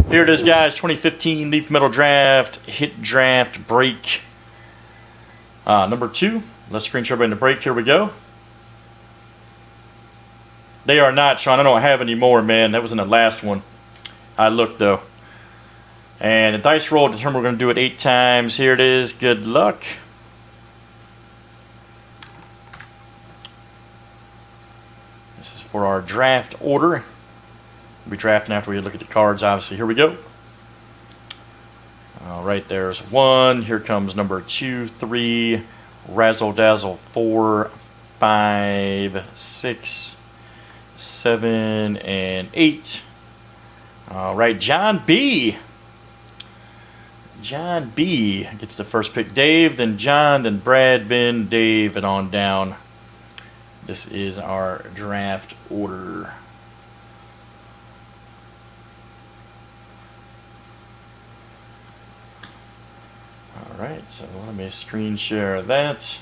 Here it is, guys. 2015 Leaf Metal Draft Hit Draft Break number 2. Let's screen share everybody in the break. Here we go. They are not, Sean. I don't have any more, man. That was in the last one. I looked, though. And the dice roll determined we're going to do it 8 times. Here it is. Good luck. This is for our draft order. We'll be drafting after we look at the cards, obviously. Here we go. All right, there's 1. Here comes number 2, 3, Razzle Dazzle 4, 5, 6, 7, and 8. All right, John B. John B gets the first pick. Dave, then John, then Brad, Ben, Dave, and on down. This is our draft order. All right, so let me screen share that.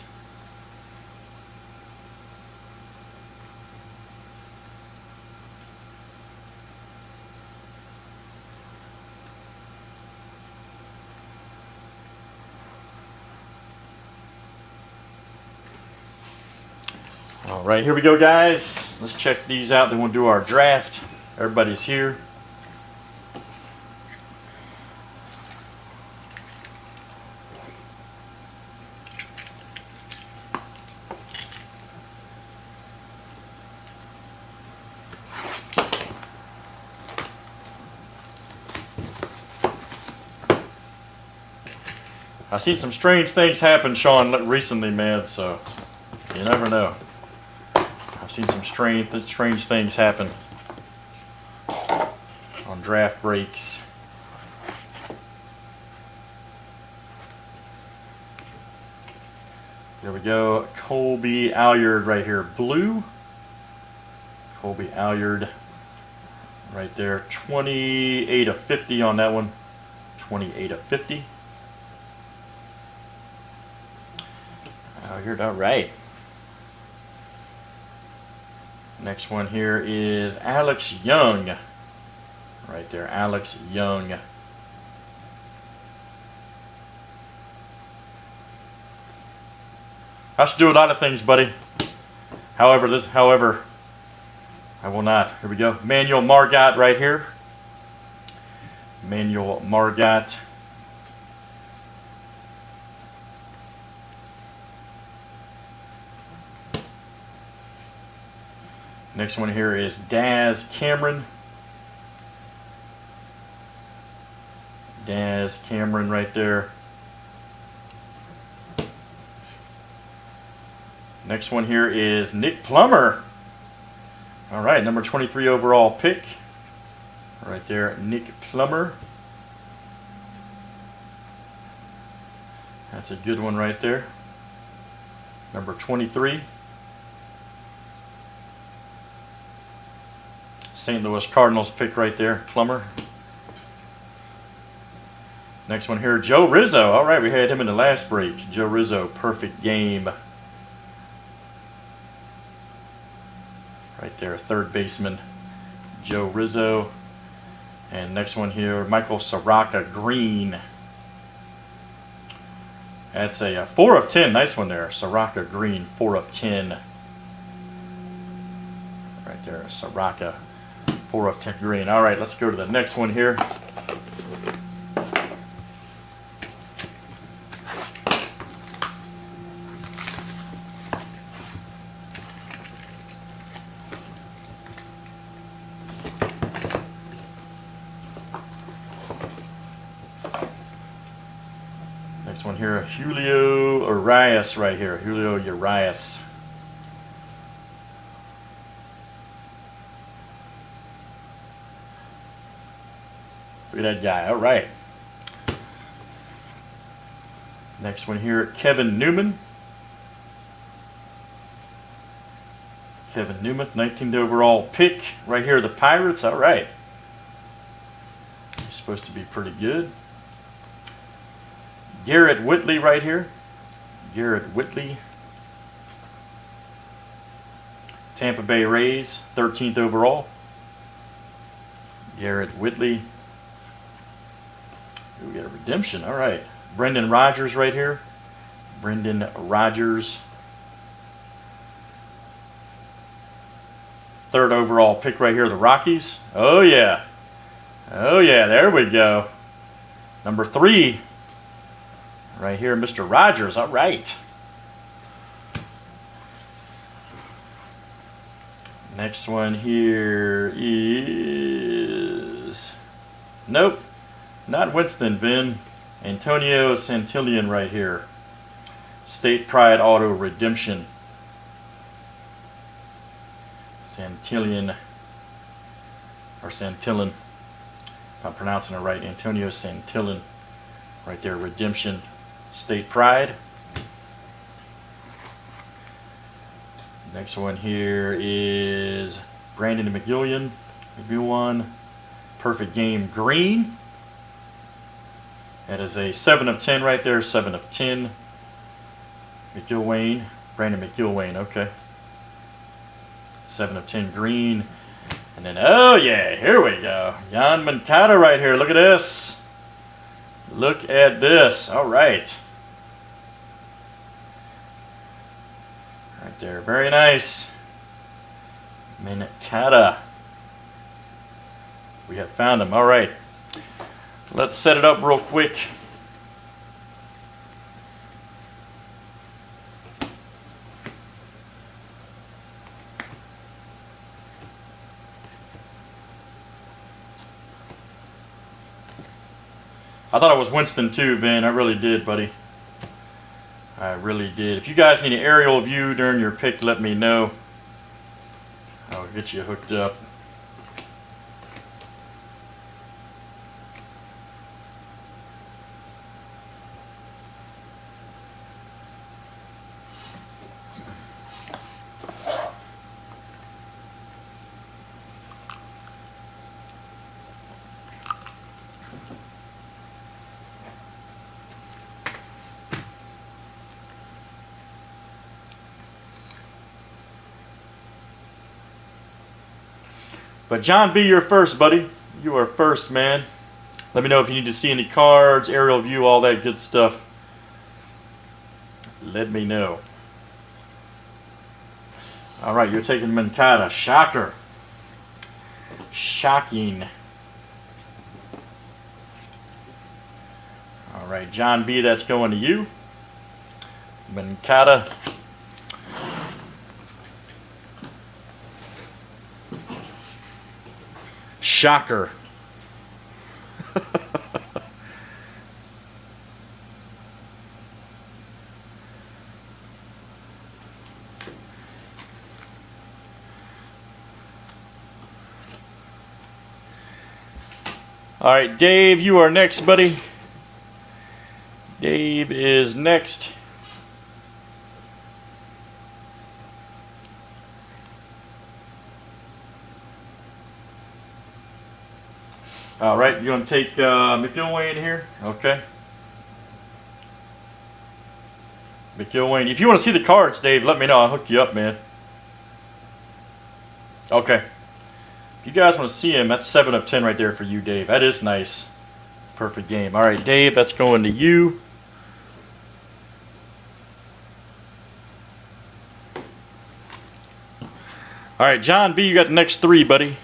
All right, here we go, guys. Let's check these out. Then we'll do our draft. Everybody's here. I've seen some strange things happen, Sean, recently, man, so you never know. I've seen some strange things happen on draft breaks. There we go. Colby Allard right here, blue. Colby Allard right there. 28 of 50 on that one. 28 of 50. Allard, all right. Next one here is Alex Young. Right there, Alex Young. I should do a lot of things, buddy. However, I will not. Here we go. Manuel Margot right here. Manuel Margot. Next one here is Daz Cameron. Daz Cameron right there. Next one here is Nick Plummer. All right, number 23 overall pick. Right there, Nick Plummer. That's a good one right there. Number 23. St. Louis Cardinals pick right there, Plummer. Next one here, Joe Rizzo. All right, we had him in the last break. Joe Rizzo, perfect game. Right there, third baseman, Joe Rizzo. And next one here, Michael Soroka, green. That's a 4 of 10. Nice one there. Soroka, green, 4 of 10. Right there, Soroka. 4 of 10 green. All right, let's go to the next one here. Next one here, Julio Urias right here. Julio Urias. Look at that guy. All right. Next one here, Kevin Newman. Kevin Newman, 19th overall pick. Right here, the Pirates. All right. He's supposed to be pretty good. Garrett Whitley right here. Garrett Whitley. Tampa Bay Rays, 13th overall. Garrett Whitley. redemption. All right. Brendan Rodgers right here. Brendan Rodgers. 3rd overall pick right here, the Rockies. Oh, yeah. Oh, yeah, there we go. Number 3 right here, Mr. Rodgers. All right. Next one here is... Nope, not Winston, Vin. Antonio Santillan right here. State Pride Auto Redemption. Santillan, or Santillan, if I'm pronouncing it right, Antonio Santillan, right there, Redemption, State Pride. Next one here is Brandon McGillion, Perfect Game Green. That is a 7 of 10 right there, 7 of 10. McGilwain, Brandon McGilwain, okay. 7 of 10 green. And then, oh yeah, here we go. Yoan Moncada right here. Look at this. Look at this. All right. Right there. Very nice. Moncada. We have found him. All right. Let's set it up real quick. I thought it was Winston too, Vin. I really did, buddy. I really did. If you guys need an aerial view during your pick, let me know. I'll get you hooked up. But John B., you're first, buddy. You are first, man. Let me know if you need to see any cards, aerial view, all that good stuff. Let me know. All right, you're taking Moncada. Shocker. Shocking. All right, John B., that's going to you. Moncada. Shocker. All right, Dave, you are next, buddy. Dave is next. All right, you want to take McIlwain in here? Okay. McIlwain. If you want to see the cards, Dave, let me know. I'll hook you up, man. Okay. If you guys want to see him, that's 7 of 10 right there for you, Dave. That is nice. Perfect game. All right, Dave, that's going to you. All right, John B., you got the next 3, buddy.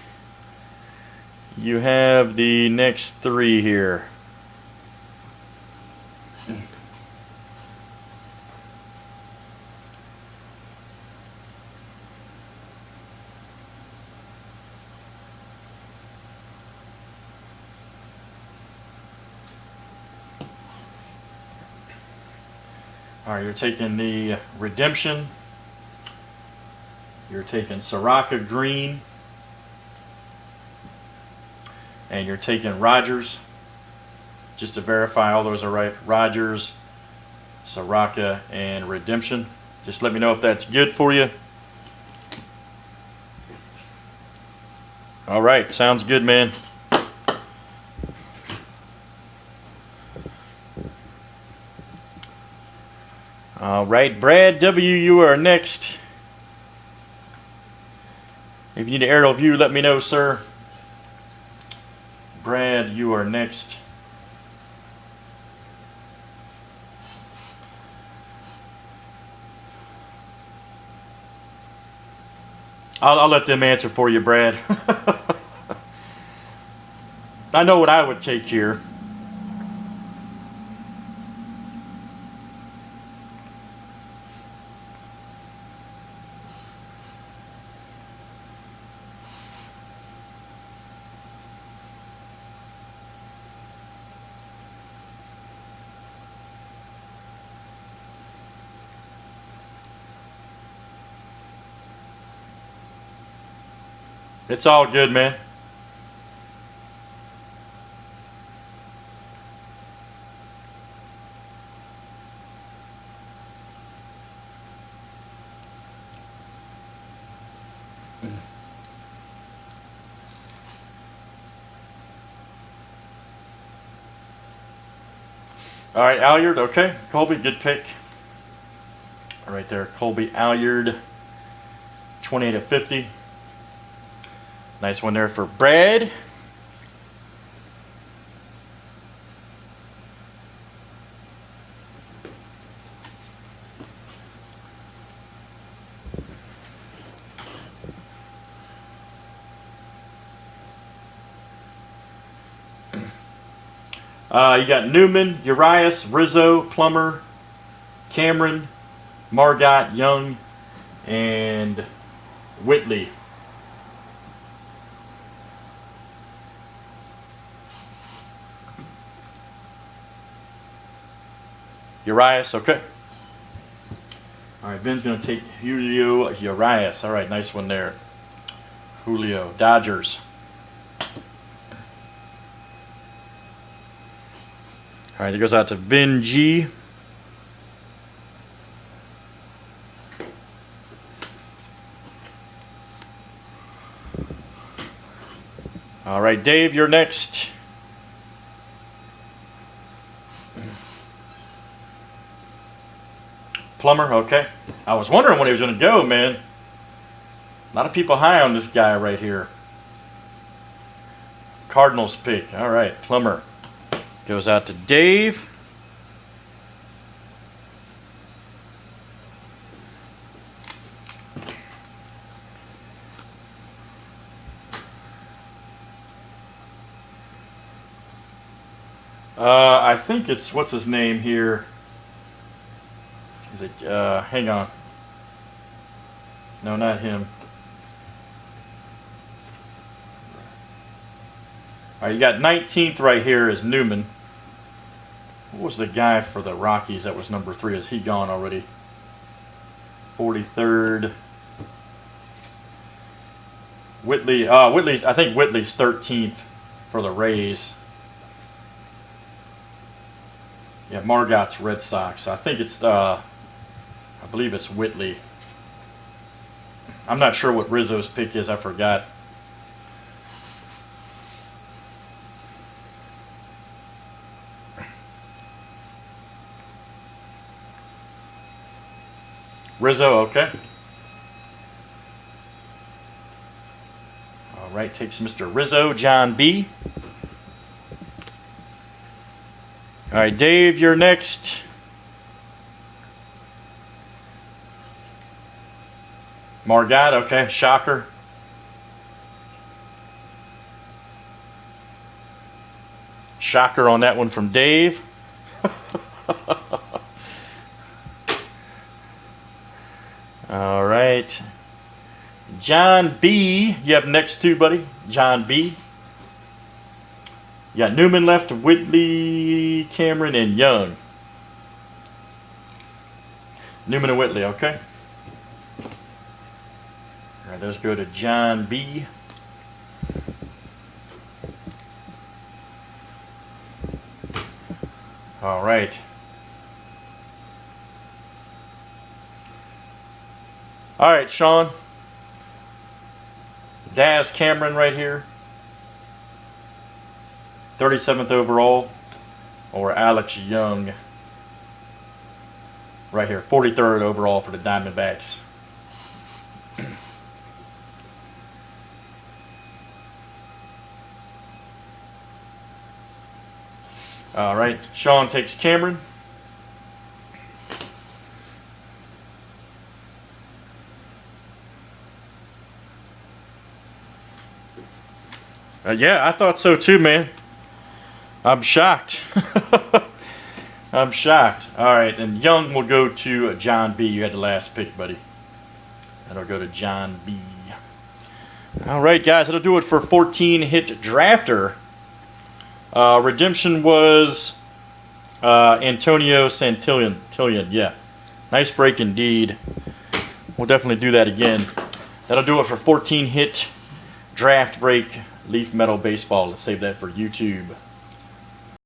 You have the next 3 here. All right, you're taking the Redemption. You're taking Soraka Green. And you're taking Rodgers, just to verify all those are right. Rodgers, Soraka, and Redemption. Just let me know if that's good for you. All right, sounds good, man. All right, Brad W., you are next. If you need an aerial view, let me know, sir. Brad, you are next. I'll let them answer for you, Brad. I know what I would take here. It's all good, man. All right, Alliard, okay. Colby, good pick. Right there, Colby Alliard, 28 of 50. Nice one there for Brad. You got Newman, Urias, Rizzo, Plummer, Cameron, Margot, Young, and Whitley. Urias, okay. All right, Ben's going to take Julio Urias. All right, nice one there. Julio, Dodgers. All right, it goes out to Vin G. All right, Dave, you're next. Plummer, okay. I was wondering when he was going to go, man. A lot of people high on this guy right here. Cardinals pick. All right, Plummer. Goes out to Dave. I think it's, what's his name here? Is it, hang on. No, not him. All right, you got 19th right here is Newman. What was the guy for the Rockies that was number 3? Is he gone already? 43rd. Whitley. I think Whitley's 13th for the Rays. Yeah, Margot's Red Sox. I think it's, I believe it's Whitley. I'm not sure what Rizzo's pick is. I forgot. Rizzo, okay. All right, takes Mr. Rizzo, John B. All right, Dave, you're next. Margot, okay, shocker. Shocker on that one from Dave. All right. John B. You have next two, buddy. John B. You got Newman left, Whitley, Cameron, and Young. Newman and Whitley, okay. All right, those go to John B. All right. All right, Sean. Daz Cameron right here. 37th overall. Or Alex Young right here. 43rd overall for the Diamondbacks. All right, Sean takes Cameron. Yeah, I thought so too, man. I'm shocked. I'm shocked. All right, and Young will go to John B. You had the last pick, buddy. That'll go to John B. All right, guys, that'll do it for 14 hit drafter. Redemption was Antonio Santillan. Yeah, nice break indeed. We'll definitely do that again. That'll do it for 14 hit draft break Leaf Metal Baseball. Let's save that for YouTube.